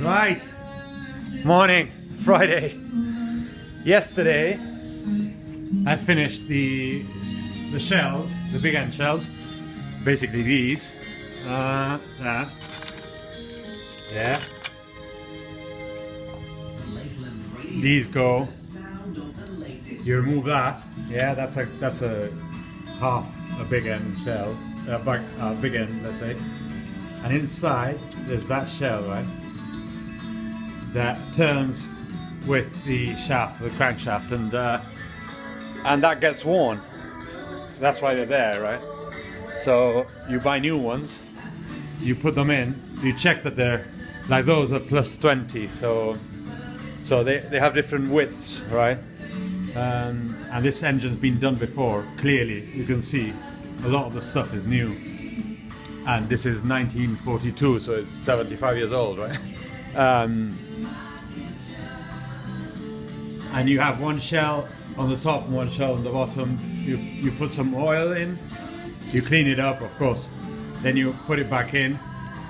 Right, morning, Friday. Yesterday I finished the shells, the big end shells, basically these. Yeah. These go. You remove that. Yeah, that's a half a big end shell, big end, let's say. And inside there's that shell, right? That turns with the shaft, the crankshaft, and that gets worn. That's why they're there, right? So you buy new ones, you put them in, you check that they're like those are plus 20, so they have different widths, right? And this engine's been done before. Clearly, you can see a lot of the stuff is new, and this is 1942, so it's 75 years old, right? And you have one shell on the top and one shell on the bottom. You put some oil in, you clean it up, of course, then you put it back in,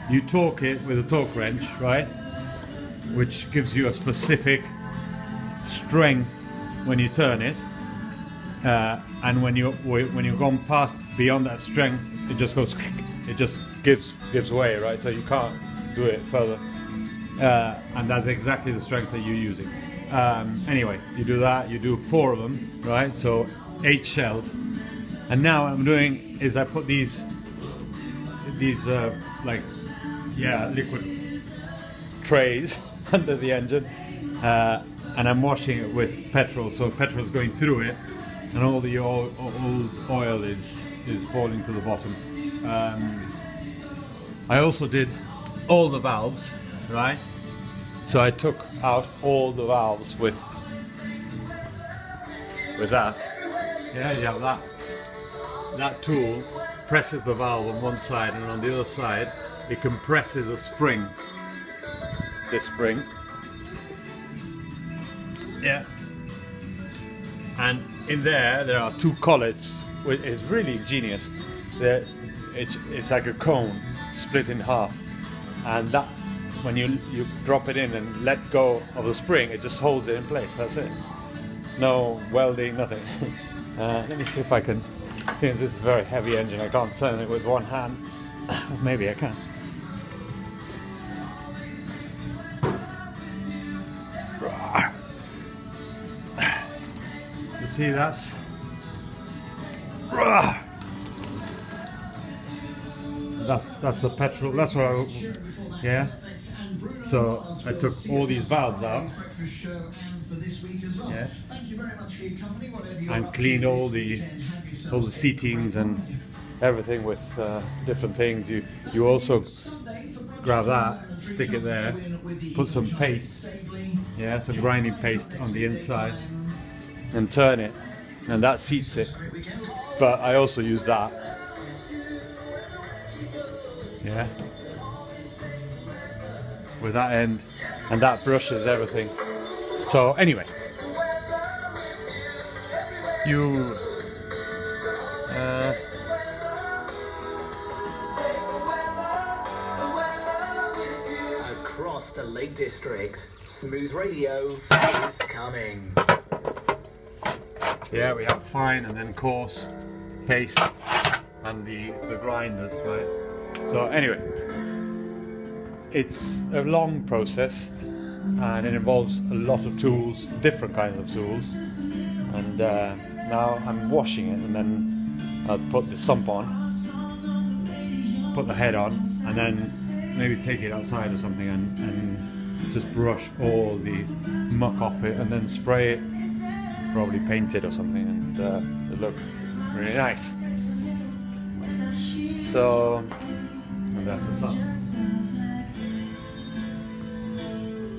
you torque it with a torque wrench, right, which gives you a specific strength when you turn it, and when you've gone past beyond that strength, it just goes, it just gives way, right? So you can't do it further, and that's exactly the strength that you're using. Anyway, you do that, you do 4 of them, right? So 8 shells. And now what I'm doing is I put these liquid trays under the engine, and I'm washing it with petrol, so petrol is going through it, and all the old oil is falling to the bottom. I also did all the valves, right? So I took out all the valves with that. Yeah, you have that tool presses the valve on one side, and on the other side it compresses a spring. This spring. Yeah. And in there are 2 collets. It's really ingenious. It's like a cone split in half, and that when you drop it in and let go of the spring, it just holds it in place. That's it. No welding, nothing. Let me see if I can. I think this is a very heavy engine. I can't turn it with one hand. Maybe I can. You see, that's the petrol. That's what yeah. So I took all these valves out, yeah, and cleaned all the seatings and everything with different things. You also grab that, stick it there, put some paste, yeah, some grinding paste on the inside, and turn it, and that seats it. But I also use that, yeah, with that end, and that brushes everything. So anyway, you across the Lake District, Smooth Radio is coming. Yeah, we have fine and then coarse, paste, and the grinders, right? So anyway, it's a long process, and it involves a lot of tools, different kinds of tools. And now I'm washing it, and then I'll put the sump on, put the head on, and then maybe take it outside or something and just brush all the muck off it, and then spray it, probably paint it or something, and it'll look really nice. So, and that's the sun.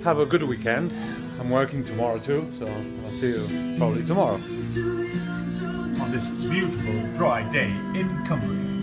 Have a good weekend. I'm working tomorrow too, so I'll see you probably tomorrow on this beautiful dry day in Cumbria.